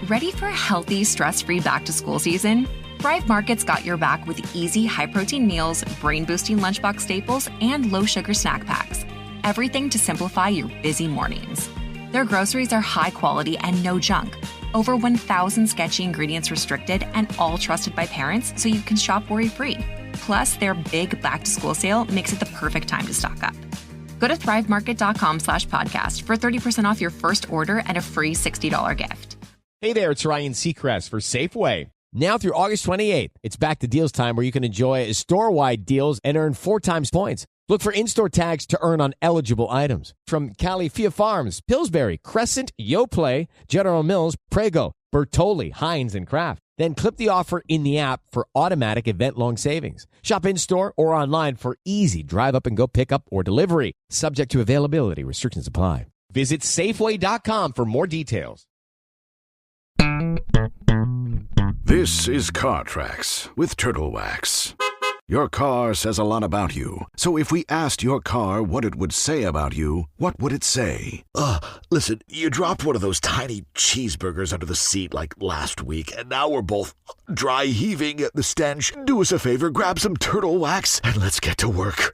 Ready for a healthy, stress-free back-to-school season? Thrive Market's got your back with easy, high-protein meals, brain-boosting lunchbox staples, and low-sugar snack packs. Everything to simplify your busy mornings. Their groceries are high quality and no junk. Over 1,000 sketchy ingredients restricted and all trusted by parents so you can shop worry-free. Plus, their big back-to-school sale makes it the perfect time to stock up. Go to thrivemarket.com/podcast for 30% off your first order and a free $60 gift. Hey there, it's Ryan Seacrest for Safeway. Now through August 28th, it's back to deals time where you can enjoy store-wide deals and earn 4 times points. Look for in-store tags to earn on eligible items. From Califia Farms, Pillsbury, Crescent, Yoplait, General Mills, Prego, Bertolli, Heinz, and Kraft. Then clip the offer in the app for automatic event-long savings. Shop in-store or online for easy drive-up-and-go pickup or delivery. Subject to availability. Restrictions apply. Visit Safeway.com for more details. This is Car Tracks with Turtle Wax. Your car says a lot about you. So if we asked your car what it would say about you, what would it say? Listen, you dropped one of those tiny cheeseburgers under the seat like last week, and now we're both dry heaving at the stench. Do us a favor, grab some Turtle Wax, and let's get to work.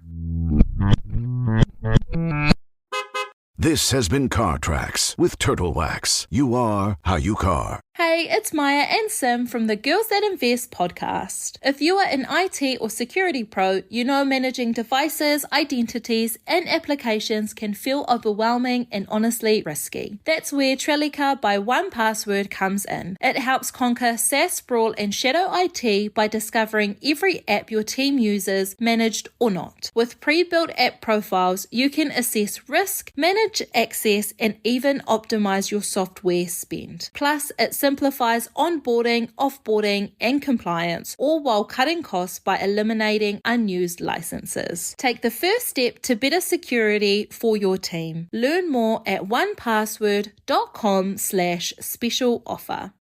This has been Car Tracks with Turtle Wax. You are how you car. Hey, it's Maya and Sim from the Girls That Invest podcast. If you are an IT or security pro, you know managing devices, identities, and applications can feel overwhelming and honestly risky. That's where Trellica by 1Password comes in. It helps conquer SaaS sprawl and shadow IT by discovering every app your team uses, managed or not. With pre-built app profiles, you can assess risk, manage access, and even optimize your software spend. Plus, it simplifies onboarding, offboarding, and compliance, all while cutting costs by eliminating unused licenses. Take the first step to better security for your team. Learn more at onepassword.com/special offer.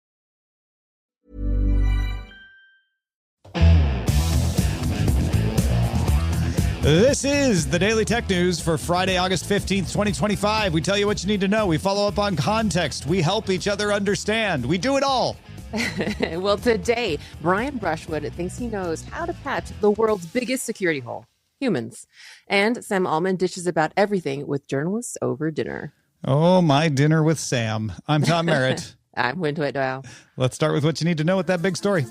This is the Daily Tech News for Friday, August 15th, 2025. We tell you what you need to know. We follow up on context. We help each other understand. We do it all. Well, today, Brian Brushwood thinks he knows how to patch the world's biggest security hole, humans. And Sam Altman dishes about everything with journalists over dinner. Oh, my dinner with Sam. I'm Tom Merritt. I'm Wintoit Dow. Let's start with what you need to know with that big story.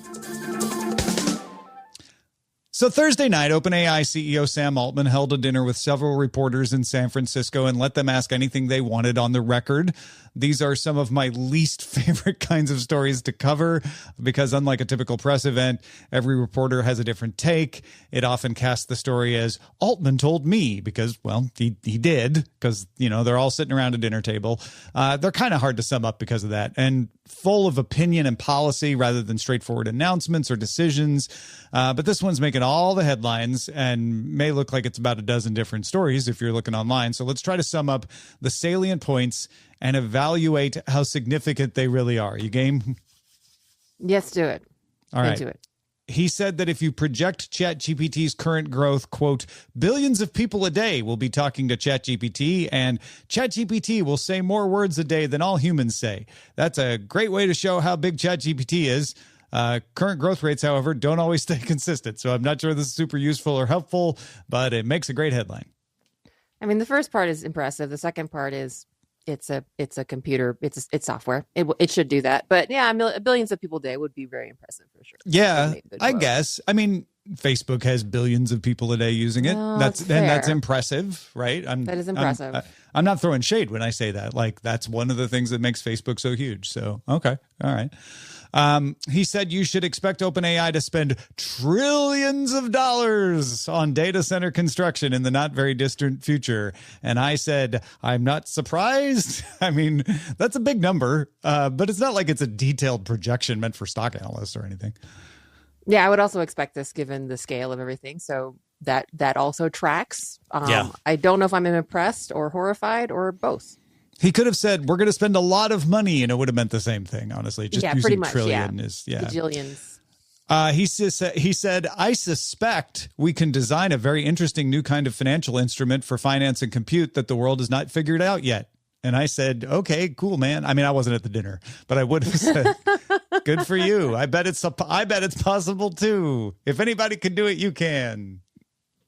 So Thursday night, OpenAI CEO Sam Altman held a dinner with several reporters in San Francisco and let them ask anything they wanted on the record. These are some of my least favorite kinds of stories to cover because unlike a typical press event, every reporter has a different take. It often casts the story as Altman told me because, well, he did because, you know, they're all sitting around a dinner table. They're kind of hard to sum up because of that and full of opinion and policy rather than straightforward announcements or decisions. But this one's making all the headlines and may look like it's about a dozen different stories if you're looking online. So let's try to sum up the salient points and evaluate how significant they really are. You game? Yes, do it. All right. Into it. He said that if you project ChatGPT's current growth, quote, billions of people a day will be talking to ChatGPT, and ChatGPT will say more words a day than all humans say. That's a great way to show how big ChatGPT is. Current growth rates, however, don't always stay consistent. So I'm not sure this is super useful or helpful, but it makes a great headline. I mean, the first part is impressive. The second part is it's a computer. It's software. It should do that. But yeah, billions of people a day would be very impressive for sure. Yeah, I guess. I mean, Facebook has billions of people a day using it. No, that's impressive, right? That is impressive. I'm not throwing shade when I say that. Like, that's one of the things that makes Facebook so huge. So, okay. All right. He said you should expect OpenAI to spend trillions of dollars on data center construction in the not very distant future. And I said, I'm not surprised. I mean, that's a big number, but it's not like it's a detailed projection meant for stock analysts or anything. Yeah, I would also expect this given the scale of everything. So that also tracks. I don't know if I'm impressed or horrified or both. He could have said, we're going to spend a lot of money, and it would have meant the same thing, honestly. Just using pretty much, trillion is, Bajillions. He said, I suspect we can design a very interesting new kind of financial instrument for finance and compute that the world has not figured out yet. And I said, okay, cool, man. I mean, I wasn't at the dinner, but I would have said, good for you. I bet it's possible too. If anybody can do it, you can.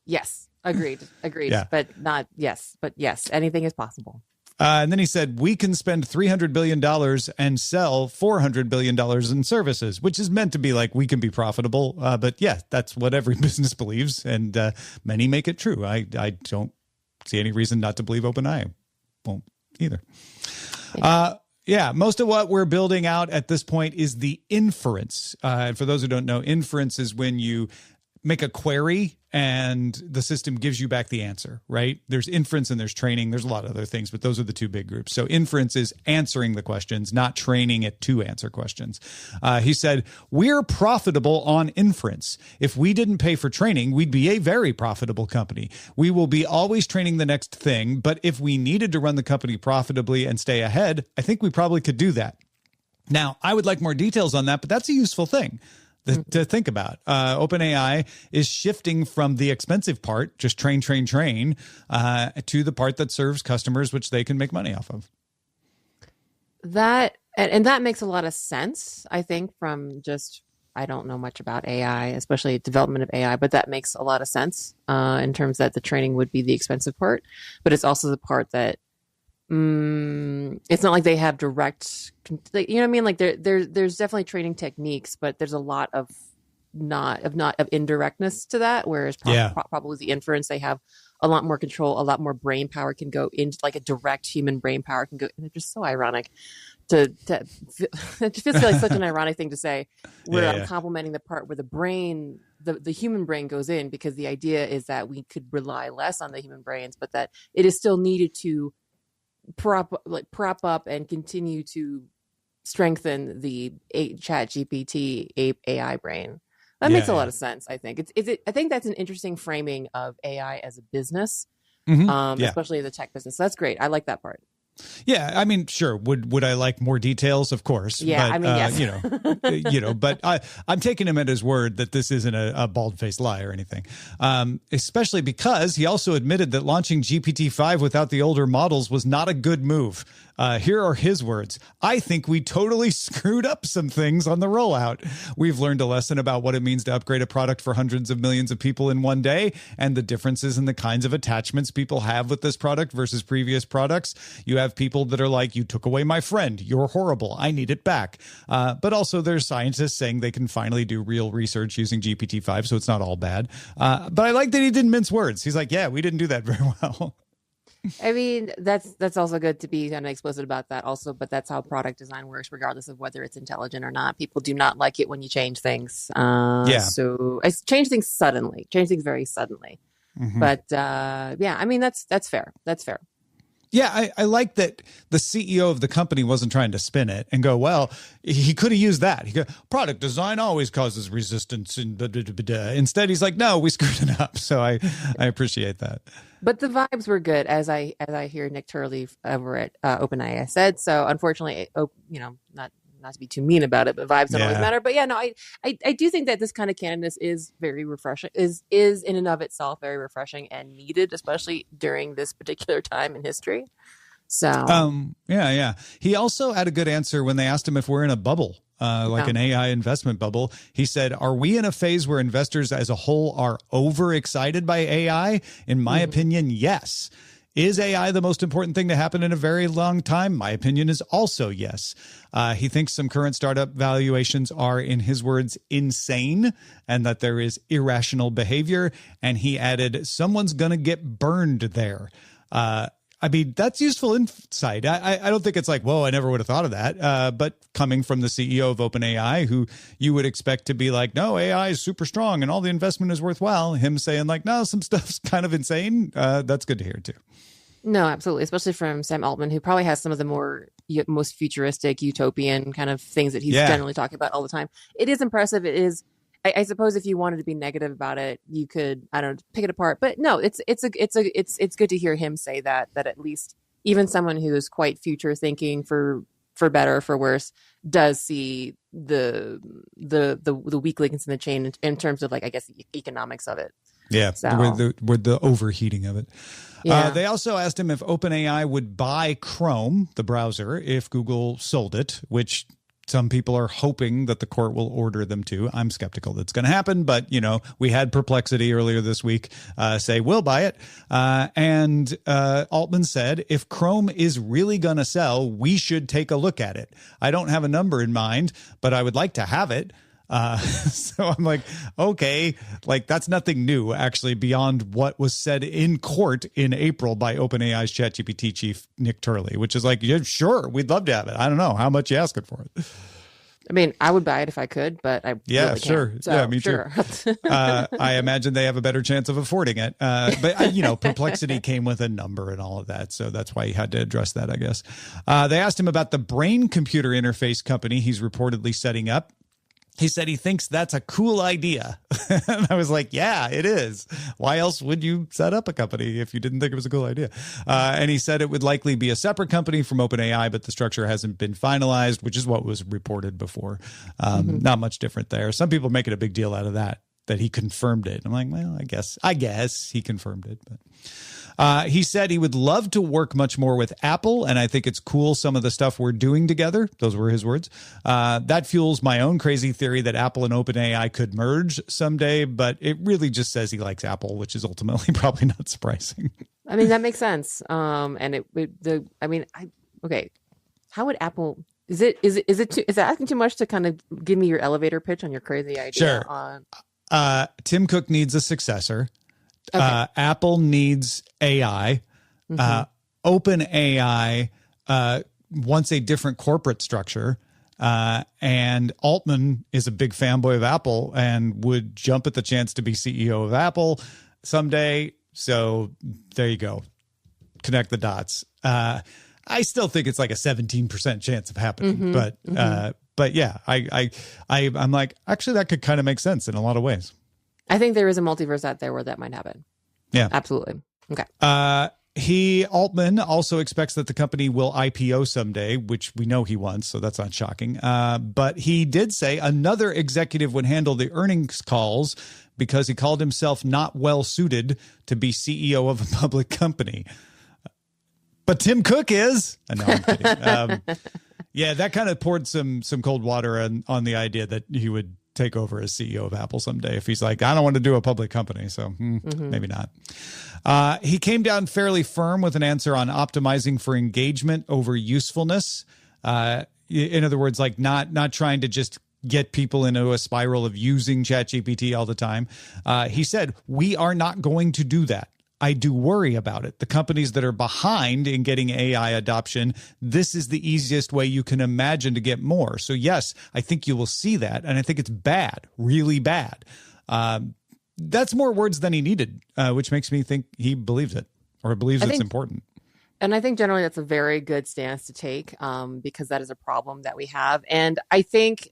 Yes. Agreed. Yeah. But not yes. But yes, anything is possible. And then he said, we can spend $300 billion and sell $400 billion in services, which is meant to be like we can be profitable. But yeah, that's what every business believes. And many make it true. I don't see any reason not to believe OpenAI won't either. Yeah, most of what we're building out at this point is the inference. And for those who don't know, inference is when you make a query and the system gives you back the answer, right? There's inference and there's training. There's a lot of other things, but those are the two big groups. So inference is answering the questions, not training it to answer questions. He said, we're profitable on inference. If we didn't pay for training, we'd be a very profitable company. We will be always training the next thing, but if we needed to run the company profitably and stay ahead, I think we probably could do that. Now, I would like more details on that, but that's a useful thing to think about. OpenAI is shifting from the expensive part, just train, to the part that serves customers, which they can make money off of. That makes a lot of sense, I think, from just, I don't know much about AI, especially development of AI, but that makes a lot of sense in terms that the training would be the expensive part, but it's also the part that it's not like they have direct, you know what I mean? Like there's definitely training techniques, but there's a lot of indirectness to that. Whereas probably the inference, they have a lot more control, a lot more brain power can go into, like a direct human brain power can go. And it's just so ironic it just feels like such an ironic thing to say, where I'm complimenting the part where the brain, the human brain goes in, because the idea is that we could rely less on the human brains, but that it is still needed to prop up and continue to strengthen the chat GPT AI brain. That makes a lot of sense. I think I think that's an interesting framing of AI as a business, especially the tech business. So that's great. I like that part. Yeah, I mean, sure. Would I like more details? Of course. Yeah, but, I mean, yes. But I'm taking him at his word that this isn't a bald-faced lie or anything. Especially because he also admitted that launching GPT-5 without the older models was not a good move. Here are his words. I think we totally screwed up some things on the rollout. We've learned a lesson about what it means to upgrade a product for hundreds of millions of people in one day, and the differences in the kinds of attachments people have with this product versus previous products. You have people that are like, you took away my friend. You're horrible. I need it back. But also there's scientists saying they can finally do real research using GPT-5, so it's not all bad. But I like that he didn't mince words. He's like, yeah, we didn't do that very well. I mean, that's also good to be kind of explicit about that also, but that's how product design works, regardless of whether it's intelligent or not. People do not like it when you change things. So I change things very suddenly. But I mean, that's fair. Yeah, I like that the CEO of the company wasn't trying to spin it and go, well, he could have used that. He go, product design always causes resistance. And instead, he's like, no, we screwed it up. So I appreciate that. But the vibes were good, as I hear Nick Turley over at OpenAI said. So unfortunately, not to be too mean about it, but vibes don't always matter. But yeah, no, I do think that this kind of candidness is very refreshing, is in and of itself very refreshing and needed, especially during this particular time in history. So yeah. He also had a good answer when they asked him if we're in a bubble, an AI investment bubble. He said, are we in a phase where investors as a whole are overexcited by AI? In my opinion, yes. Is AI the most important thing to happen in a very long time? My opinion is also yes. He thinks some current startup valuations are, in his words, insane, and that there is irrational behavior. And he added, someone's going to get burned there. I mean, that's useful insight. I don't think it's like, whoa, I never would have thought of that. But coming from the CEO of OpenAI, who you would expect to be like, no, AI is super strong and all the investment is worthwhile. Him saying like, no, some stuff's kind of insane. That's good to hear too. No, absolutely. Especially from Sam Altman, who probably has some of the most futuristic, utopian kind of things that he's generally talking about all the time. It is impressive. It is. I suppose if you wanted to be negative about it, you could, I don't know, pick it apart. But no, it's good to hear him say that at least even someone who is quite future thinking for better or for worse does see the weak links in the chain in terms of, like, I guess, the economics of it. Yeah, So. with the overheating of it. Yeah. They also asked him if OpenAI would buy Chrome, the browser, if Google sold it, which some people are hoping that the court will order them to. I'm skeptical that's going to happen, but, we had Perplexity earlier this week say, we'll buy it. And Altman said, if Chrome is really going to sell, we should take a look at it. I don't have a number in mind, but I would like to have it. So I'm like, okay, like that's nothing new actually beyond what was said in court in April by OpenAI's ChatGPT chief, Nick Turley, which is like, yeah, sure, we'd love to have it. I don't know how much you asking for it. I mean, I would buy it if I could, but I really sure. can't. So, yeah, me sure. too. I imagine they have a better chance of affording it. But Perplexity came with a number and all of that. So that's why he had to address that, I guess. They asked him about the brain computer interface company he's reportedly setting up. He said he thinks that's a cool idea. And I was like, yeah, it is. Why else would you set up a company if you didn't think it was a cool idea? And he said it would likely be a separate company from OpenAI, but the structure hasn't been finalized, which is what was reported before. Not much different there. Some people are making a big deal out of that he confirmed it. I'm like, well, I guess he confirmed it. But he said he would love to work much more with Apple, and I think it's cool some of the stuff we're doing together. Those were his words. That fuels my own crazy theory that Apple and OpenAI could merge someday, but it really just says he likes Apple, which is ultimately probably not surprising. I mean, that makes sense. And okay. How would Apple? Is that asking too much to kind of give me your elevator pitch on your crazy idea? Sure. Tim Cook needs a successor. Okay. Apple needs AI. OpenAI wants a different corporate structure. And Altman is a big fanboy of Apple and would jump at the chance to be CEO of Apple someday. So there you go. Connect the dots. I still think it's like a 17% chance of happening, but yeah, I'm like, actually, that could kind of make sense in a lot of ways. I think there is a multiverse out there where that might happen. Yeah, absolutely. Okay. Altman also expects that the company will IPO someday, which we know he wants, so that's not shocking. But he did say another executive would handle the earnings calls because he called himself not well suited to be CEO of a public company. But Tim Cook is. No, I'm kidding. Yeah, that kind of poured some cold water on the idea that he would take over as CEO of Apple someday if he's like, I don't want to do a public company. So maybe not. He came down fairly firm with an answer on optimizing for engagement over usefulness. In other words, like not trying to just get people into a spiral of using ChatGPT all the time. He said, we are not going to do that. I do worry about it. The companies that are behind in getting AI adoption, this is the easiest way you can imagine to get more. So yes, I think you will see that. And I think it's bad, really bad. That's more words than he needed, which makes me think he believes it or believes it's important. And I think generally that's a very good stance to take because that is a problem that we have. And I think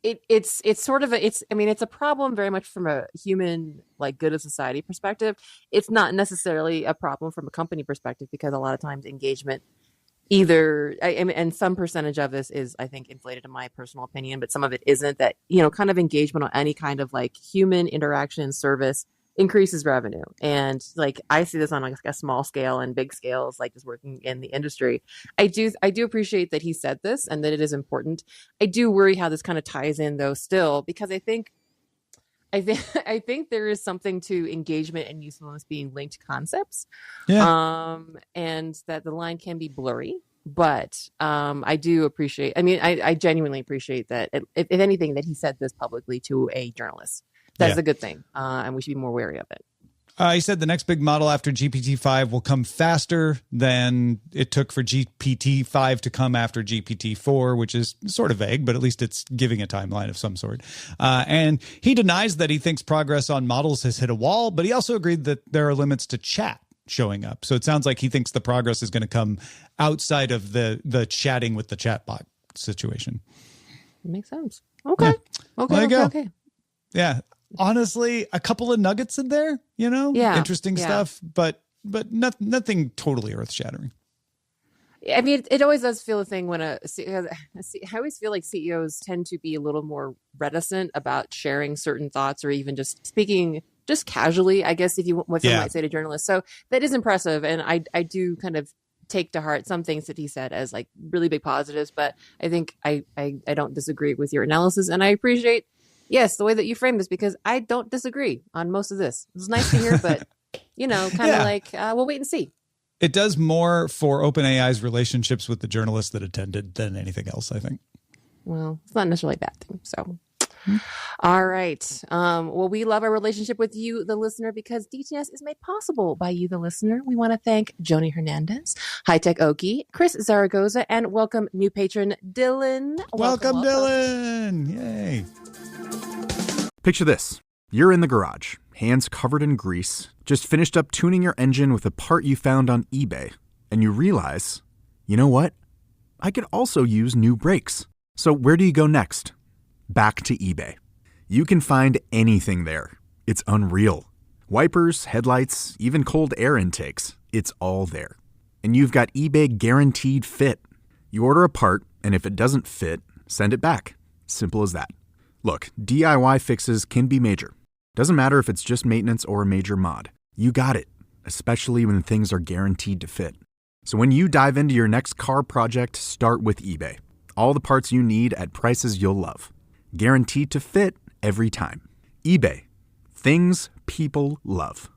it's sort of it's a problem very much from a human, like, good of society perspective. It's not necessarily a problem from a company perspective because a lot of times engagement and some percentage of this is, I think, inflated in my personal opinion, but some of it isn't, that, kind of engagement on any kind of like human interaction service increases revenue. And like, I see this on like a small scale and big scales, like just working in the industry. I do appreciate that he said this and that it is important. I do worry how this kind of ties in though still, because I think there is something to engagement and usefulness being linked concepts. Yeah. And that the line can be blurry, but I do appreciate, I genuinely appreciate that if anything, that he said this publicly to a journalist. That's a good thing, and we should be more wary of it. He said the next big model after GPT-5 will come faster than it took for GPT-5 to come after GPT-4, which is sort of vague, but at least it's giving a timeline of some sort. And he denies that he thinks progress on models has hit a wall, but he also agreed that there are limits to chat showing up. So it sounds like he thinks the progress is going to come outside of the chatting with the chatbot situation. Makes sense. Okay. Yeah. Okay. Yeah. Honestly, a couple of nuggets in there, interesting stuff, but nothing totally earth shattering. I mean, it always does feel a thing when I always feel like CEOs tend to be a little more reticent about sharing certain thoughts or even just speaking just casually, I guess, what someone might say to journalists. So that is impressive. And I do kind of take to heart some things that he said as like really big positives, but I think I don't disagree with your analysis, and I appreciate, yes, the way that you frame this, because I don't disagree on most of this. It was nice to hear, but we'll wait and see. It does more for OpenAI's relationships with the journalists that attended than anything else, I think. Well, it's not necessarily a bad thing. So, all right. Well, we love our relationship with you, the listener, because DTNS is made possible by you, the listener. We want to thank Joni Hernandez, High Tech Okie, Chris Zaragoza, and welcome new patron Dylan. Welcome, Dylan. Yay. Picture this. You're in the garage, hands covered in grease, just finished up tuning your engine with a part you found on eBay, and you realize, you know what? I could also use new brakes. So where do you go next? Back to eBay. You can find anything there. It's unreal. Wipers, headlights, even cold air intakes. It's all there. And you've got eBay Guaranteed Fit. You order a part, and if it doesn't fit, send it back. Simple as that. Look, DIY fixes can be major. Doesn't matter if it's just maintenance or a major mod. You got it, especially when things are guaranteed to fit. So when you dive into your next car project, start with eBay. All the parts you need at prices you'll love. Guaranteed to fit every time. eBay. Things people love.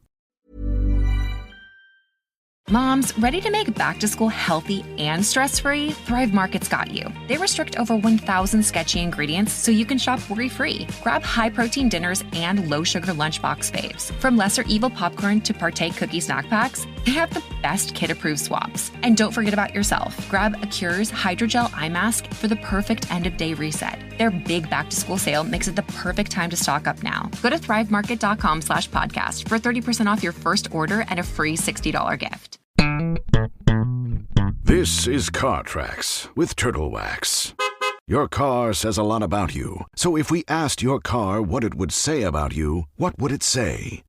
Moms, ready to make back to school healthy and stress-free? Thrive Market's got you. They restrict over 1,000 sketchy ingredients so you can shop worry-free. Grab high-protein dinners and low-sugar lunchbox faves. From lesser evil popcorn to partake cookie snack packs, they have the best kid-approved swaps. And don't forget about yourself. Grab a Cure's Hydrogel Eye Mask for the perfect end-of-day reset. Their big back-to-school sale makes it the perfect time to stock up now. Go to thrivemarket.com/podcast for 30% off your first order and a free $60 gift. This is Car Tracks with Turtle Wax. Your car says a lot about you. So if we asked your car what it would say about you, what would it say?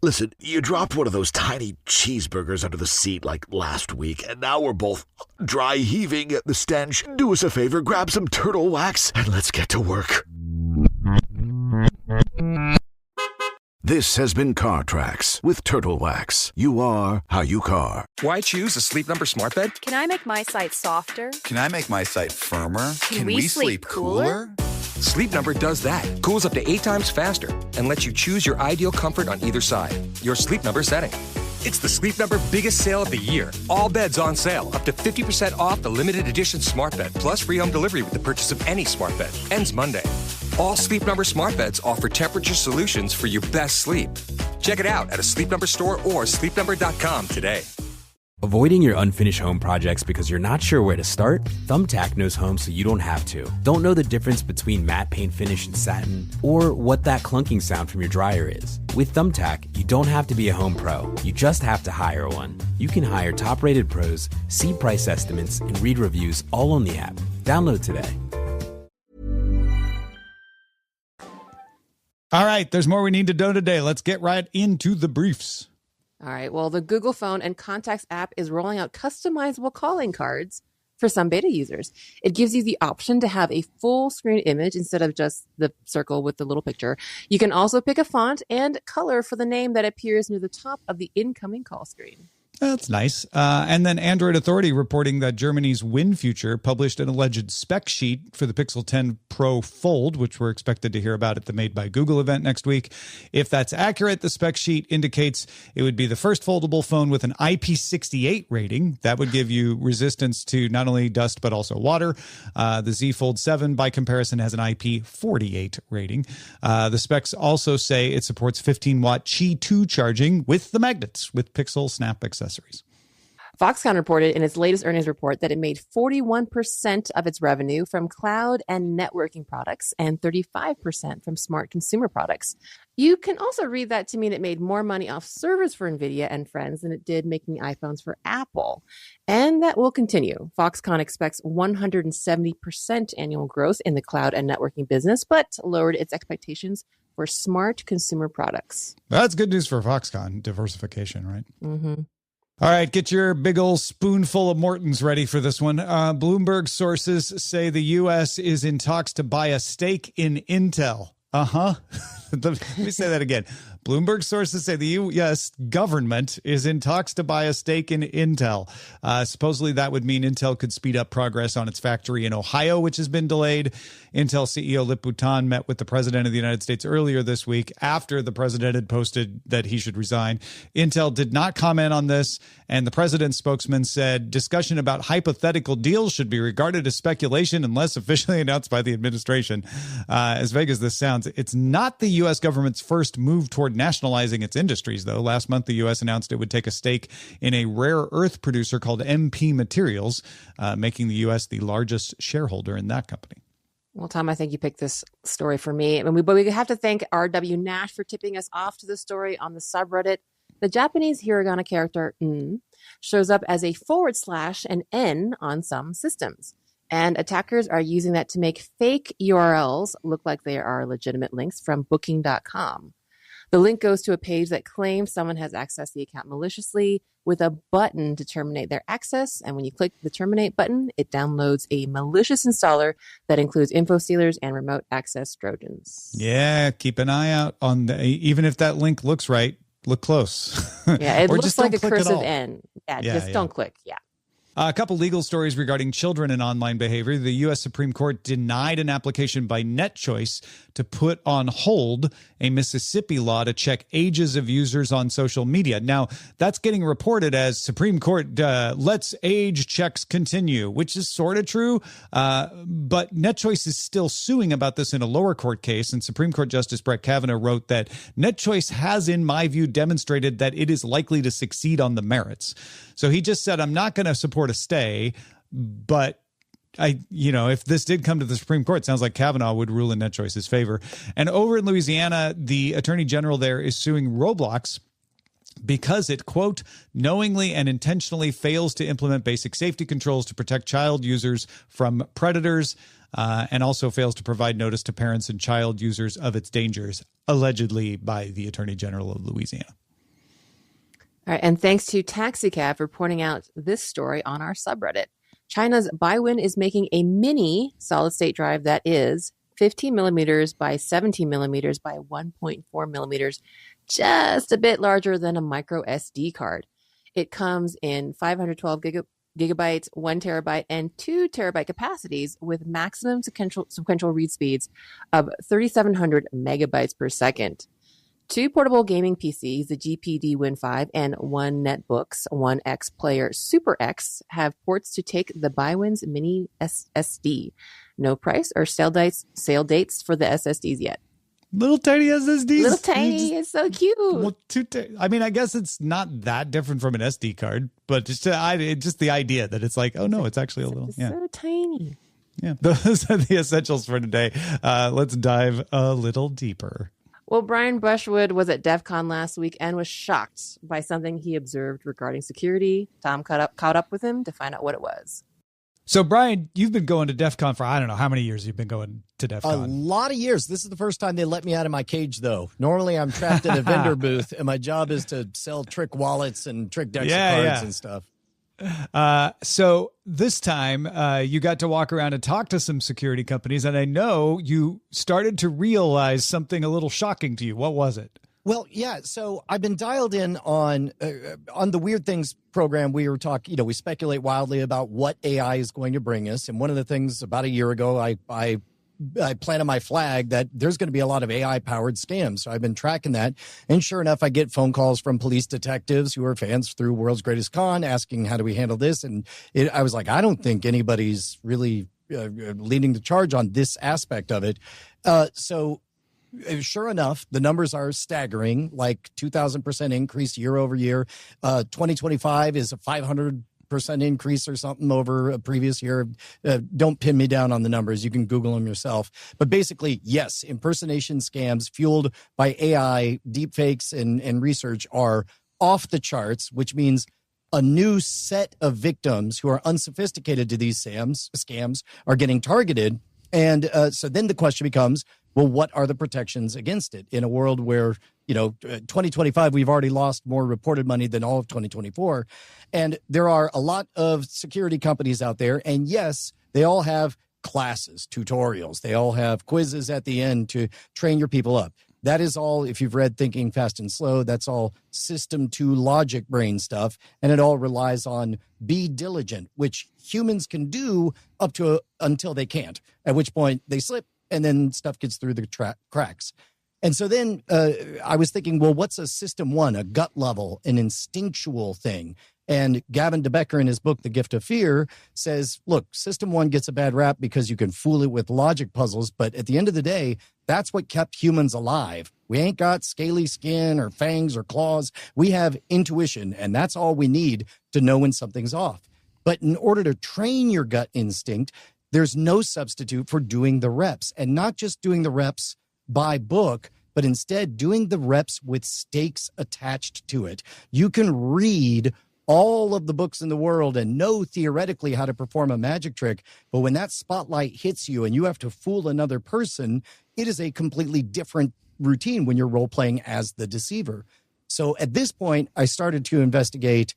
Listen, you dropped one of those tiny cheeseburgers under the seat like last week, and now we're both dry heaving at the stench. Do us a favor, grab some turtle wax, and let's get to work. This has been Car Tracks with Turtle Wax. You are how you car. Why choose a Sleep Number smart bed? Can I make my site softer? Can I make my site firmer? Can we sleep cooler? Sleep Number does that. Cools up to 8 times faster and lets you choose your ideal comfort on either side. Your Sleep Number setting. It's the Sleep Number biggest sale of the year. All beds on sale. Up to 50% off the limited edition smart bed, plus free home delivery with the purchase of any smart bed. Ends Monday. All Sleep Number smart beds offer temperature solutions for your best sleep. Check it out at a Sleep Number store or sleepnumber.com today. Avoiding your unfinished home projects because you're not sure where to start? Thumbtack knows home so you don't have to. Don't know the difference between matte paint finish and satin? Or what that clunking sound from your dryer is? With Thumbtack, you don't have to be a home pro. You just have to hire one. You can hire top-rated pros, see price estimates, and read reviews all on the app. Download today. All right, there's more we need to know today. Let's get right into the briefs. All right. Well, the Google Phone and Contacts app is rolling out customizable calling cards for some beta users. It gives you the option to have a full screen image instead of just the circle with the little picture. You can also pick a font and color for the name that appears near the top of the incoming call screen. That's nice. And then Android Authority reporting that Germany's WinFuture published an alleged spec sheet for the Pixel 10 Pro Fold, which we're expected to hear about at the Made by Google event next week. If that's accurate, the spec sheet indicates it would be the first foldable phone with an IP68 rating. That would give you resistance to not only dust, but also water. The Z Fold 7, by comparison, has an IP48 rating. The specs also say it supports 15-watt Qi 2 charging with the magnets with Pixel Snap accessories. Foxconn reported in its latest earnings report that it made 41% of its revenue from cloud and networking products and 35% from smart consumer products. You can also read that to mean it made more money off servers for NVIDIA and friends than it did making iPhones for Apple. And that will continue. Foxconn expects 170% annual growth in the cloud and networking business, but lowered its expectations for smart consumer products. That's good news for Foxconn. Diversification, right? Mm-hmm. All right, get your big old spoonful of Mortons ready for this one. Bloomberg sources say the U.S. is in talks to buy a stake in Intel. Uh-huh. Let me say that again. Bloomberg sources say the U.S. government is in talks to buy a stake in Intel. Supposedly that would mean Intel could speed up progress on its factory in Ohio, which has been delayed. Intel CEO Lip Bhutan met with the president of the United States earlier this week after the president had posted that he should resign. Intel did not comment on this, and the president's spokesman said discussion about hypothetical deals should be regarded as speculation unless officially announced by the administration. As vague as this sounds, it's not the U.S. government's first move toward nationalizing its industries, though. Last month, the U.S. announced it would take a stake in a rare earth producer called MP Materials, making the U.S. the largest shareholder in that company. Well, Tom, I think you picked this story for me. But we have to thank R.W. Nash for tipping us off to the story on the subreddit. The Japanese hiragana character shows up as a / and N on some systems. And attackers are using that to make fake URLs look like they are legitimate links from booking.com. The link goes to a page that claims someone has accessed the account maliciously with a button to terminate their access. And when you click the terminate button, it downloads a malicious installer that includes info stealers and remote access Trojans. Yeah, keep an eye out on even if that link looks right, look close. Yeah, it or looks just like a click cursive N. Yeah, don't click. Yeah. A couple legal stories regarding children and online behavior. The U.S. Supreme Court denied an application by NetChoice to put on hold a Mississippi law to check ages of users on social media. Now, that's getting reported as Supreme Court lets age checks continue, which is sort of true. But NetChoice is still suing about this in a lower court case. And Supreme Court Justice Brett Kavanaugh wrote that NetChoice has, in my view, demonstrated that it is likely to succeed on the merits. So he just said, I'm not going to support a stay, but if this did come to the Supreme Court, it sounds like Kavanaugh would rule in NetChoice's favor. And over in Louisiana, the attorney general there is suing Roblox because it, quote, knowingly and intentionally fails to implement basic safety controls to protect child users from predators, and also fails to provide notice to parents and child users of its dangers, allegedly by the attorney general of Louisiana. All right, and thanks to TaxiCab for pointing out this story on our subreddit. China's Huyen is making a mini solid-state drive that is 15 millimeters by 17 millimeters by 1.4 millimeters, just a bit larger than a micro SD card. It comes in 512 gigabytes, 1 terabyte, and 2 terabyte capacities with maximum sequential read speeds of 3,700 megabytes per second. 2 portable gaming PCs, the GPD Win 5, and 1 Netbook's 1X Player Super X have ports to take the Huyen's Mini SSD. No price or sale dates for the SSDs yet. Little tiny SSDs. Little tiny. It's so cute. Well, I guess it's not that different from an SD card, but just the idea that it's like, oh no, it's actually a little. It's so tiny. Yeah, those are the essentials for today. Let's dive a little deeper. Well, Brian Brushwood was at DEF CON last week and was shocked by something he observed regarding security. Tom caught up with him to find out what it was. So, Brian, you've been going to DEF CON for, I don't know how many years you've been going to DEF CON. A lot of years. This is the first time they let me out of my cage, though. Normally, I'm trapped in a vendor booth, and my job is to sell trick wallets and trick decks of cards and stuff. So this time you got to walk around and talk to some security companies, and I know you started to realize something a little shocking to you. What was it? Well, yeah. So I've been dialed in on the Weird Things program. We were talking, we speculate wildly about what AI is going to bring us. And one of the things about a year ago, I planted my flag that there's going to be a lot of AI-powered scams. So I've been tracking that. And sure enough, I get phone calls from police detectives who are fans through World's Greatest Con asking, how do we handle this? And I was like, I don't think anybody's really leading the charge on this aspect of it. So sure enough, the numbers are staggering, like 2,000% increase year over year. 2025 is a 500% increase or something over a previous year. Don't pin me down on the numbers. You can Google them yourself. But basically, yes, impersonation scams fueled by AI, deepfakes, and research are off the charts, which means a new set of victims who are unsophisticated to these scams are getting targeted. And so then the question becomes, well, what are the protections against it in a world where, 2025, we've already lost more reported money than all of 2024. And there are a lot of security companies out there. And yes, they all have classes, tutorials. They all have quizzes at the end to train your people up. That is all, if you've read Thinking Fast and Slow, that's all system 2 logic brain stuff. And it all relies on be diligent, which humans can do up to until they can't, at which point they slip and then stuff gets through the cracks. And so then I was thinking, well, what's a system 1, a gut level, an instinctual thing? And Gavin de Becker in his book, The Gift of Fear, says, look, system 1 gets a bad rap because you can fool it with logic puzzles. But at the end of the day, that's what kept humans alive. We ain't got scaly skin or fangs or claws. We have intuition, and that's all we need to know when something's off. But in order to train your gut instinct, there's no substitute for doing the reps, and not just doing the reps by book, but instead doing the reps with stakes attached to it. You can read all of the books in the world and know theoretically how to perform a magic trick, but when that spotlight hits you and you have to fool another person, it is a completely different routine when you're role-playing as the deceiver. So at this point, I started to investigate,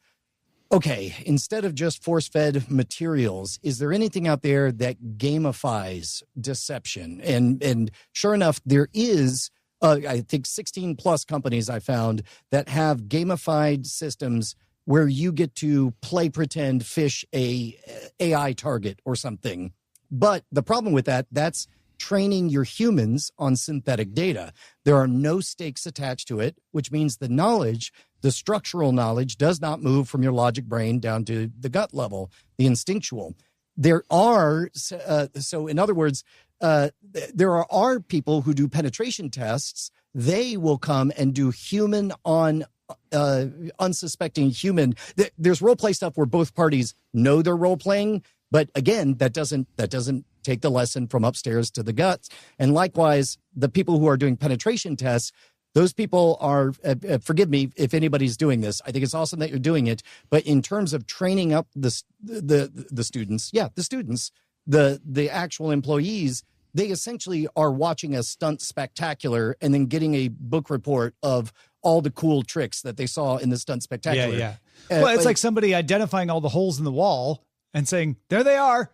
okay, instead of just force-fed materials, is there anything out there that gamifies deception? And sure enough, there is, I think 16 plus companies I found that have gamified systems where you get to play pretend fish a AI target or something. But the problem with that's training your humans on synthetic data. There are no stakes attached to it, which means the knowledge, the structural knowledge, does not move from your logic brain down to the gut level, the instinctual. There are, so in other words, there are people who do penetration tests. They will come and do human on unsuspecting human. There's role play stuff where both parties know they're role playing, but again, that doesn't take the lesson from upstairs to the guts. And likewise, the people who are doing penetration tests, those people are, forgive me if anybody's doing this. I think it's awesome that you're doing it. But in terms of training up the students, the actual employees, they essentially are watching a stunt spectacular and then getting a book report of all the cool tricks that they saw in the stunt spectacular. Yeah. Well, it's like somebody identifying all the holes in the wall and saying, there they are.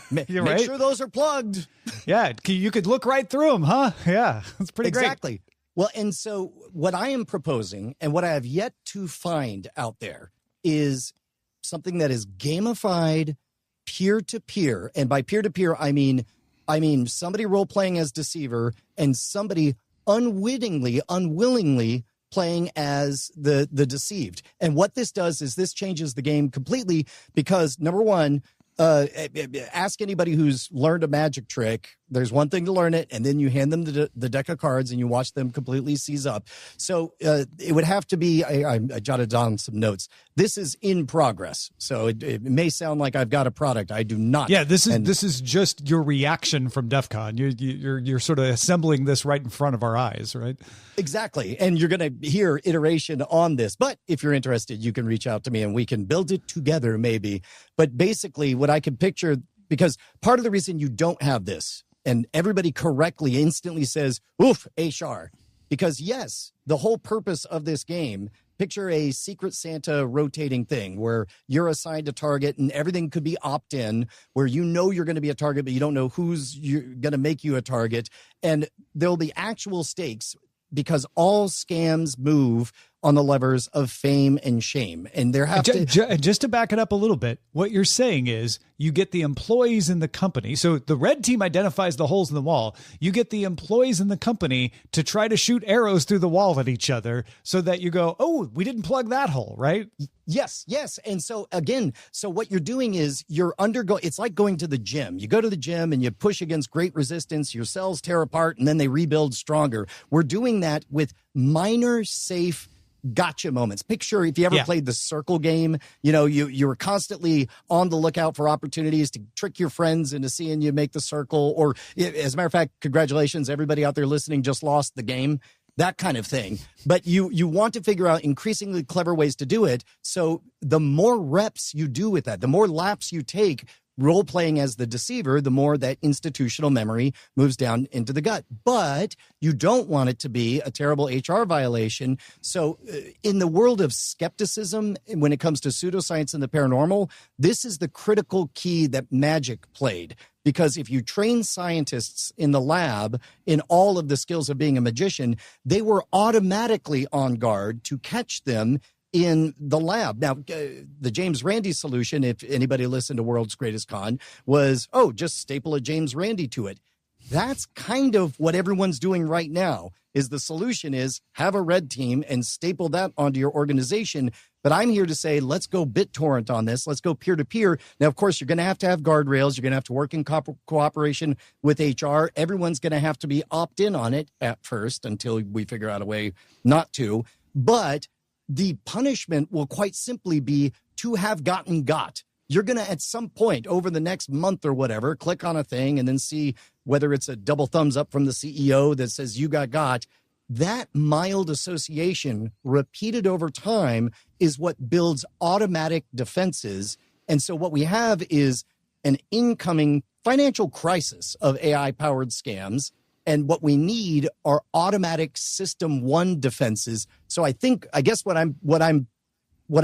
Make right? sure those are plugged. Yeah, you could look right through them, huh? Yeah, that's pretty great. Exactly. Well, and so what I am proposing and what I have yet to find out there is something that is gamified peer-to-peer. And by peer-to-peer, I mean somebody role-playing as deceiver and somebody unwittingly, unwillingly playing as the deceived. And what this does is this changes the game completely because, number one, ask anybody who's learned a magic trick. There's one thing to learn it, and then you hand them the deck of cards and you watch them completely seize up. So it would have to be, I jotted down some notes. This is in progress. So it may sound like I've got a product. I do not. Yeah, this is just your reaction from DEF CON. You're sort of assembling this right in front of our eyes, right? Exactly. And you're going to hear iteration on this. But if you're interested, you can reach out to me and we can build it together maybe. But basically what I can picture, because part of the reason you don't have this, and everybody correctly instantly says, oof, HR. Because yes, the whole purpose of this game, picture a Secret Santa rotating thing where you're assigned a target and everything could be opt-in, where you know you're going to be a target, but you don't know who's going to make you a target. And there'll be actual stakes because all scams move on the levers of fame and shame. And there have to... Just to back it up a little bit, what you're saying is you get the employees in the company. So the red team identifies the holes in the wall. You get the employees in the company to try to shoot arrows through the wall at each other so that you go, oh, we didn't plug that hole, right? Yes. And so again, so what you're doing is it's like going to the gym. You go to the gym and you push against great resistance, your cells tear apart, and then they rebuild stronger. We're doing that with minor, safe gotcha moments. Picture if you ever played the circle game, you were constantly on the lookout for opportunities to trick your friends into seeing you make the circle. Or as a matter of fact, congratulations, everybody out there listening just lost the game. That kind of thing. But you want to figure out increasingly clever ways to do it. So the more reps you do with that, the more laps you take role-playing as the deceiver, the more that institutional memory moves down into the gut. But you don't want it to be a terrible HR violation. So in the world of skepticism, when it comes to pseudoscience and the paranormal, this is the critical key that magic played. because if you train scientists in the lab in all of the skills of being a magician, they were automatically on guard to catch them in the lab. Now, the James Randi solution, if anybody listened to World's Greatest Con, was, just staple a James Randi to it. That's kind of what everyone's doing right now. Is the solution is have a red team and staple that onto your organization. But I'm here to say, let's go BitTorrent on this. Let's go peer-to-peer. Now, of course, you're going to have guardrails. You're going to have to work in cooperation with HR. Everyone's going to have to be opt-in on it at first until we figure out a way not to. But the punishment will quite simply be to have gotten got. You're going to, at some point over the next month or whatever, click on a thing and then see whether it's a double thumbs up from the CEO that says you got. That mild association repeated over time is what builds automatic defenses. And so what we have is an incoming financial crisis of AI-powered scams. And what we need are automatic system one defenses. So I guess what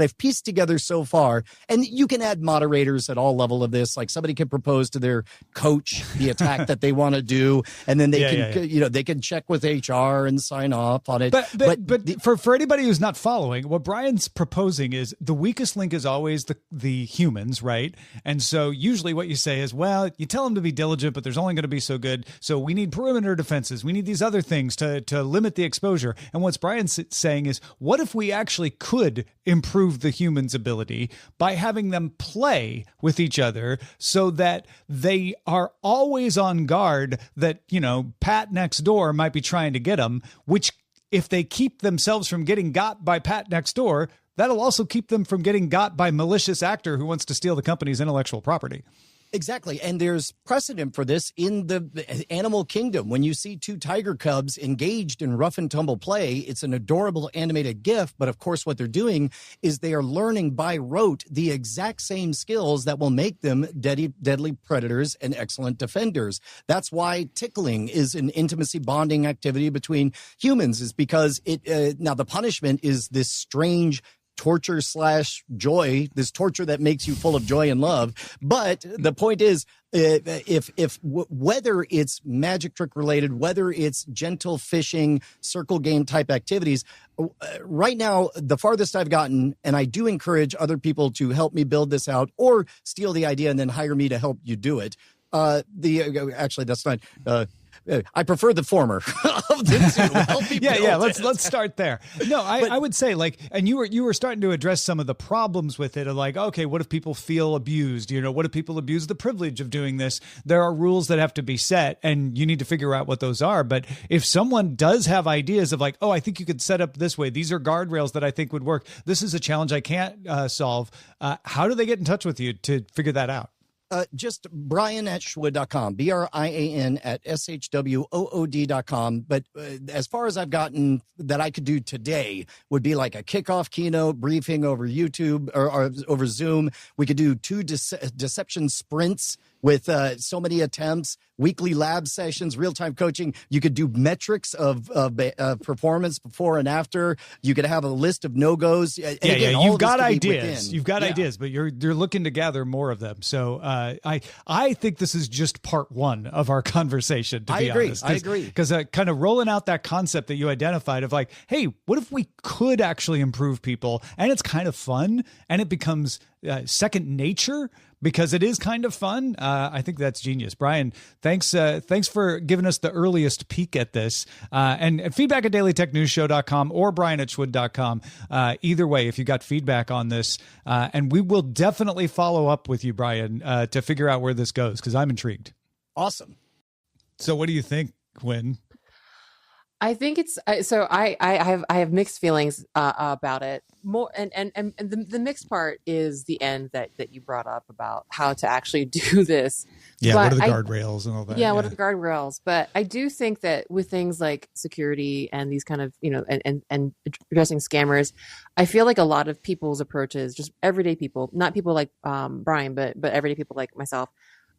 I've pieced together so far, and you can add moderators at all level of this, like somebody can propose to their coach the attack that they want to do, and then they can check with HR and sign off on it. But for anybody who's not following, what Brian's proposing is the weakest link is always the humans, right? And so usually what you say is, well, you tell them to be diligent, but there's only going to be so good. So we need perimeter defenses. We need these other things to limit the exposure. And what's Brian's saying is, what if we actually could improve the human's ability by having them play with each other so that they are always on guard that, Pat next door might be trying to get them, which if they keep themselves from getting got by Pat next door, that'll also keep them from getting got by malicious actor who wants to steal the company's intellectual property. Exactly. And there's precedent for this in the animal kingdom. When you see two tiger cubs engaged in rough and tumble play, it's an adorable animated GIF. But of course, what they're doing is they are learning by rote the exact same skills that will make them deadly predators and excellent defenders. That's why tickling is an intimacy bonding activity between humans, is because now the punishment is this strange torture / joy, this torture that makes you full of joy and love. But the point is, whether it's magic trick related, whether it's gentle fishing, circle game type activities, right now, the farthest I've gotten, and I do encourage other people to help me build this out or steal the idea and then hire me to help you do it. Actually, that's not. I prefer the former of the two. Yeah. Let's start there. No, I would say and you were starting to address some of the problems with it. Okay, what if people feel abused? What if people abuse the privilege of doing this? There are rules that have to be set, and you need to figure out what those are. But if someone does have ideas of I think you could set up this way. These are guardrails that I think would work. This is a challenge I can't solve. How do they get in touch with you to figure that out? Just Brian@shwood.com, BRIAN at SHWOOD.com. But as far as I've gotten that I could do today would be like a kickoff keynote briefing over YouTube or over Zoom. We could do 2 deception sprints with so many attempts, weekly lab sessions, real-time coaching. You could do metrics of performance before and after. You could have a list of no-goes. You've got ideas. You've got ideas, but you're looking to gather more of them. So I think this is just part one of our conversation, to be honest. I agree. Because kind of rolling out that concept that you identified of hey, what if we could actually improve people? And it's kind of fun, and it becomes second nature because it is kind of fun. I think that's genius. Brian, thanks for giving us the earliest peek at this. And feedback at dailytechnewsshow.com or brian@shwood.com. Either way, if you got feedback on this, and we will definitely follow up with you, Brian, to figure out where this goes, because I'm intrigued. Awesome. So what do you think, Huyen? I think it's so. I have mixed feelings about it. More and the mixed part is the end that you brought up about how to actually do this. Yeah, what are the guardrails and all that? Yeah, what are the guardrails? But I do think that with things like security and these kind of and addressing scammers, I feel like a lot of people's approaches, just everyday people, not people like Brian, but everyday people like myself,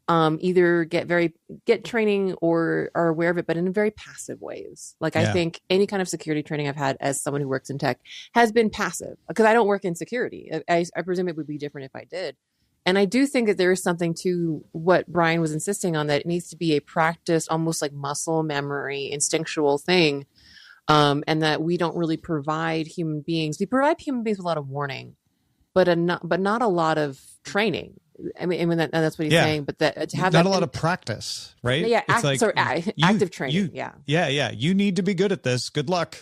either get training or are aware of it, but in very passive ways. I think any kind of security training I've had as someone who works in tech has been passive, because I don't work in security. I presume it would be different if I did. And I do think that there is something to what Brian was insisting on, that it needs to be a practice, almost like muscle memory, instinctual thing. And that we don't really provide human beings. We provide human beings with a lot of warning, but not a lot of training. I mean that's what he's saying. But that to have not a lot of practice, right? Yeah, active training. Yeah. You need to be good at this. Good luck.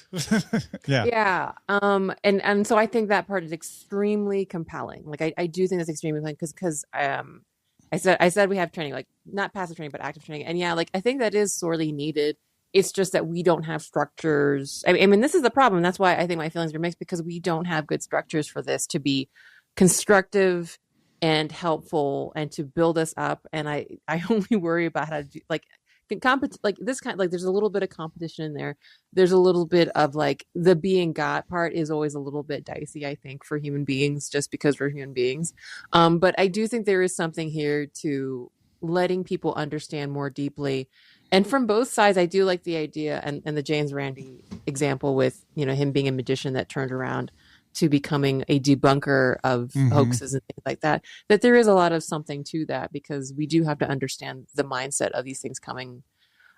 Yeah. And so I think that part is extremely compelling. Like I do think that's extremely compelling because I said we have training, like not passive training, but active training. And yeah, like I think that is sorely needed. It's just that we don't have structures. I mean, this is the problem. That's why I think my feelings are mixed, because we don't have good structures for this to be constructive and helpful and to build us up. And I only worry about how to do, like this kind, like there's a little bit of competition in there. There's a little bit of like the being God part is always a little bit dicey, I think, for human beings, just because we're human beings. But I do think there is something here to letting people understand more deeply. And from both sides, I do like the idea and the James Randi example with, him being a magician that turned around to becoming a debunker of hoaxes and things like that there is a lot of something to that, because we do have to understand the mindset of these things coming.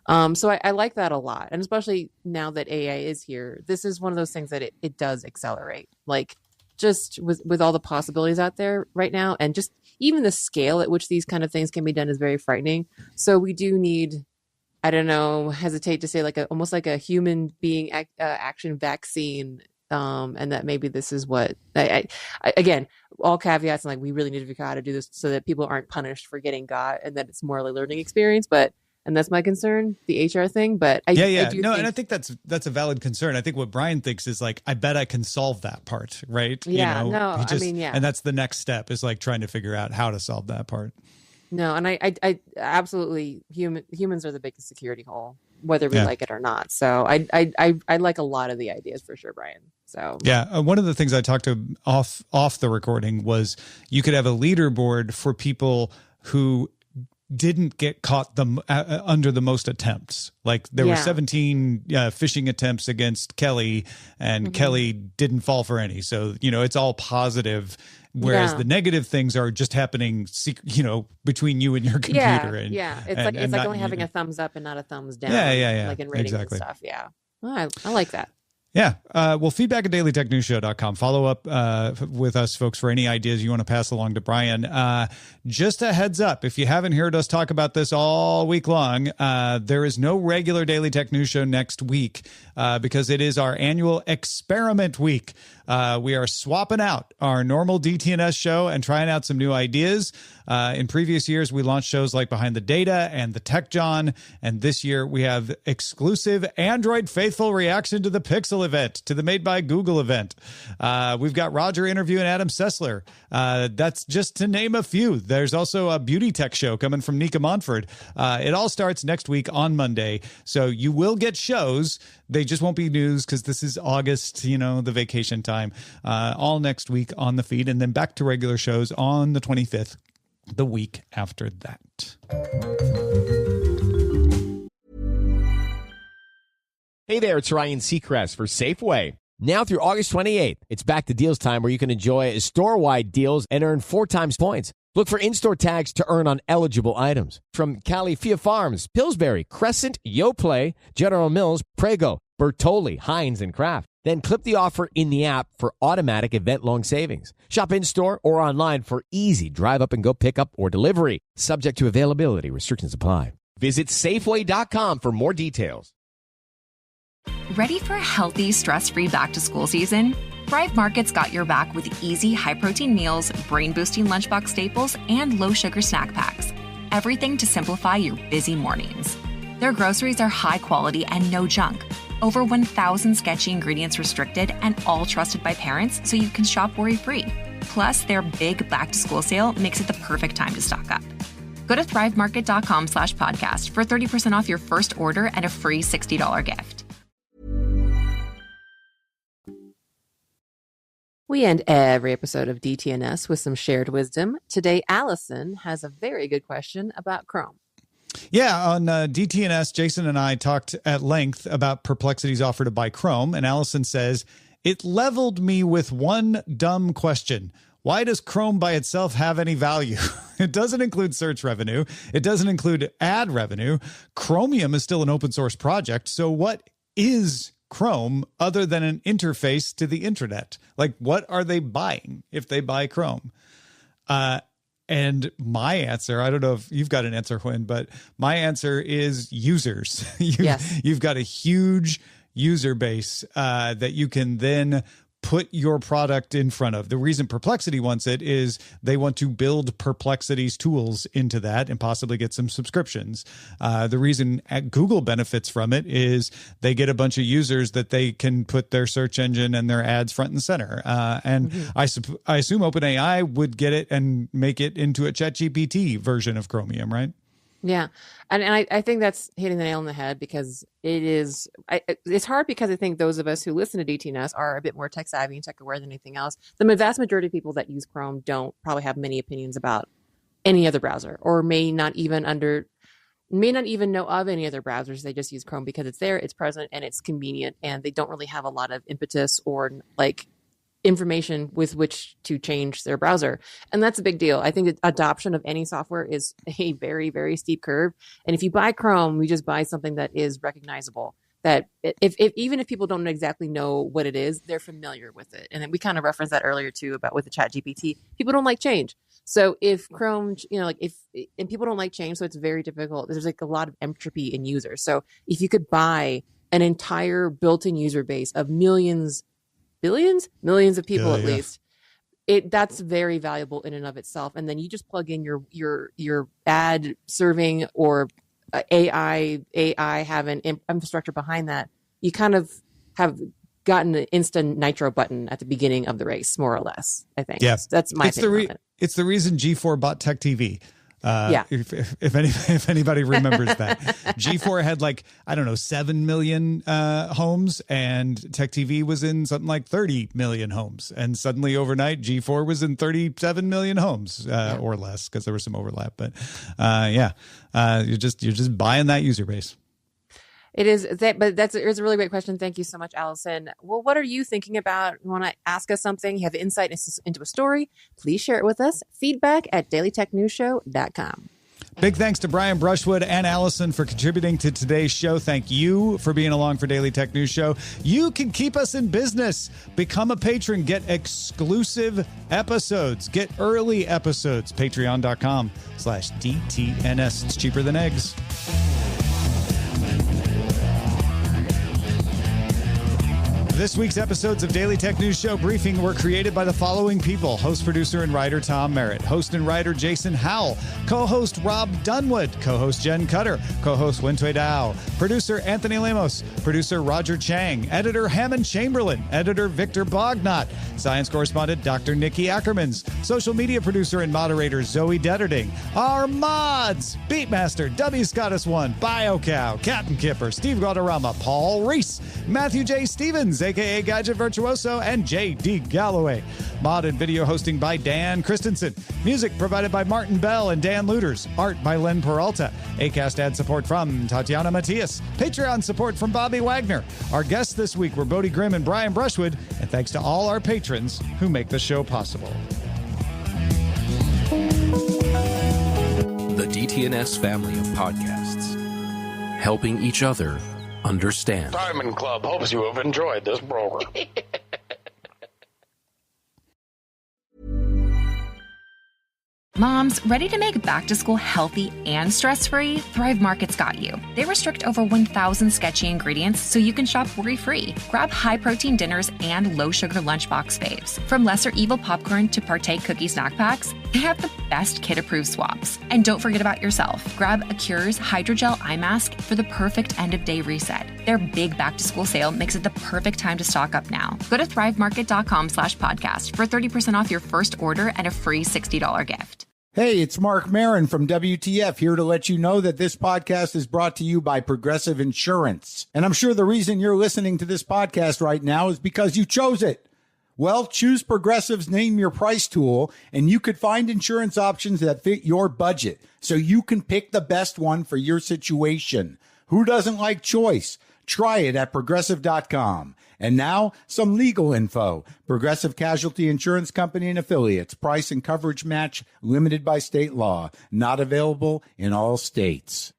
So I like that a lot. And especially now that AI is here, this is one of those things that it does accelerate, like just with all the possibilities out there right now. And just even the scale at which these kind of things can be done is very frightening. So we do need, I don't know, hesitate to say almost like a human being action vaccine. And that maybe this is what I again, all caveats, and like we really need to figure out how to do this so that people aren't punished for getting got, and that it's more of a learning experience. And that's my concern, the HR thing. But I think that's a valid concern. I think what Brian thinks is like, I bet I can solve that part, right? Yeah, and that's the next step, is like trying to figure out how to solve that part. No, and I absolutely, humans are the biggest security hole, whether we like it or not. So I like a lot of the ideas for sure, Brian. So one of the things I talked to off the recording was you could have a leaderboard for people who didn't get caught under the most attempts. Like there were 17 phishing attempts against Kelly, and Kelly didn't fall for any. So, it's all positive. Whereas the negative things are just happening, between you and your computer. It's like only having a thumbs up and not a thumbs down. Yeah. Like in ratings and stuff. Yeah. I like that. Yeah. Well, feedback at dailytechnewsshow.com. Follow up with us, folks, for any ideas you want to pass along to Brian. Just a heads up, if you haven't heard us talk about this all week long, there is no regular Daily Tech News Show next week because it is our annual experiment week. We are swapping out our normal DTNS show and trying out some new ideas. In previous years, we launched shows like Behind the Data and the Tech John. And this year we have exclusive Android faithful reaction to the Pixel event, to the Made by Google event. We've got Roger interviewing Adam Sessler. That's just to name a few. There's also a beauty tech show coming from Nika Montford. It all starts next week on Monday. So you will get shows. They just won't be news because this is August, the vacation time. All next week on the feed, and then back to regular shows on the 25th. The week after that. Hey there, it's Ryan Seacrest for Safeway. Now through August 28th, it's back to deals time where you can enjoy store-wide deals and earn 4 times points. Look for in-store tags to earn on eligible items. From Califia Farms, Pillsbury, Crescent, Yoplait, General Mills, Prego, Bertolli, Heinz, and Kraft. Then clip the offer in the app for automatic event-long savings. Shop in-store or online for easy drive-up-and-go pickup or delivery. Subject to availability. Restrictions apply. Visit Safeway.com for more details. Ready for a healthy, stress-free back-to-school season? Thrive Market's got your back with easy, high-protein meals, brain-boosting lunchbox staples, and low-sugar snack packs. Everything to simplify your busy mornings. Their groceries are high quality and no junk. Over 1,000 sketchy ingredients restricted and all trusted by parents so you can shop worry-free. Plus, their big back-to-school sale makes it the perfect time to stock up. Go to thrivemarket.com/podcast for 30% off your first order and a free $60 gift. We end every episode of DTNS with some shared wisdom. Today, Allison has a very good question about Chrome. Yeah, on DTNS, Jason and I talked at length about Perplexity's offer to buy Chrome, and Allison says, it leveled me with one dumb question. Why does Chrome by itself have any value? It doesn't include search revenue. It doesn't include ad revenue. Chromium is still an open source project. So what is Chrome other than an interface to the intranet? Like, what are they buying if they buy Chrome? And my answer, I don't know if you've got an answer, Huyen, but my answer is users. You've got a huge user base that you can then put your product in front of. The reason Perplexity wants it is they want to build Perplexity's tools into that and possibly get some subscriptions. The reason Google benefits from it is they get a bunch of users that they can put their search engine and their ads front and center. I assume OpenAI would get it and make it into a ChatGPT version of Chromium, right? Yeah. And I think that's hitting the nail on the head, because it's hard, because I think those of us who listen to DTNS are a bit more tech savvy and tech aware than anything else. The vast majority of people that use Chrome don't probably have many opinions about any other browser, or may not even know of any other browsers. They just use Chrome because it's there, it's present, and it's convenient, and they don't really have a lot of impetus or like information with which to change their browser. And that's a big deal. I think adoption of any software is a very, very steep curve. And if you buy Chrome, you just buy something that is recognizable, that if even if people don't exactly know what it is, they're familiar with it. And then we kind of referenced that earlier too, about with the ChatGPT, people don't like change. So if Chrome, and people don't like change, so it's very difficult. There's like a lot of entropy in users. So if you could buy an entire built-in user base of millions of people at least, that's very valuable in and of itself. And then you just plug in your ad serving or AI have an infrastructure behind that. You kind of have gotten an instant nitro button at the beginning of the race, more or less. I think. Yeah, that's my opinion. It's the reason G4 bought Tech TV. If anybody remembers that, G4 had 7 million homes, and Tech TV was in something like 30 million homes, and suddenly overnight G4 was in 37 million homes or less, because there was some overlap. But you're just buying that user base. It is, but it's a really great question. Thank you so much, Allison. Well, what are you thinking about? You want to ask us something? You have insight into a story? Please share it with us. Feedback@dailytechnewsshow.com. Big thanks to Brian Brushwood and Allison for contributing to today's show. Thank you for being along for Daily Tech News Show. You can keep us in business. Become a patron. Get exclusive episodes. Get early episodes. Patreon.com/DTNS. It's cheaper than eggs. This week's episodes of Daily Tech News Show Briefing were created by the following people: host, producer, and writer Tom Merritt, host and writer Jason Howell, co-host Rob Dunwood, co-host Jen Cutter, co-host Wintui Dow, producer Anthony Lemos, producer Roger Chang, editor Hammond Chamberlain, editor Victor Bognot, science correspondent Dr. Nikki Ackermans, social media producer and moderator Zoe Detterding, our mods: Beatmaster, W. Scottus1, BioCow, Captain Kipper, Steve Guadarrama, Paul Reese, Matthew J. Stevens, a.k.a. Gadget Virtuoso, and J.D. Galloway. Mod and video hosting by Dan Christensen. Music provided by Martin Bell and Dan Luters. Art by Len Peralta. Acast ad support from Tatiana Matias. Patreon support from Bobby Wagner. Our guests this week were Bodie Grimm and Brian Brushwood. And thanks to all our patrons who make the show possible. The DTNS family of podcasts. Helping each other understand. Diamond Club hopes you have enjoyed this program. Moms, ready to make back to school healthy and stress-free? Thrive Market's got you. They restrict over 1,000 sketchy ingredients so you can shop worry-free. Grab high-protein dinners and low-sugar lunchbox faves. From lesser evil popcorn to partake cookie snack packs, they have the best kid-approved swaps. And don't forget about yourself. Grab a Cure's Hydrogel Eye Mask for the perfect end-of-day reset. Their big back-to-school sale makes it the perfect time to stock up now. Go to thrivemarket.com/podcast for 30% off your first order and a free $60 gift. Hey, it's Mark Marin from WTF here to let you know that this podcast is brought to you by Progressive Insurance. And I'm sure the reason you're listening to this podcast right now is because you chose it. Well, choose Progressive's Name Your Price tool, and you could find insurance options that fit your budget, so you can pick the best one for your situation. Who doesn't like choice? Try it at Progressive.com. And now, some legal info. Progressive Casualty Insurance Company and Affiliates. Price and coverage match limited by state law. Not available in all states.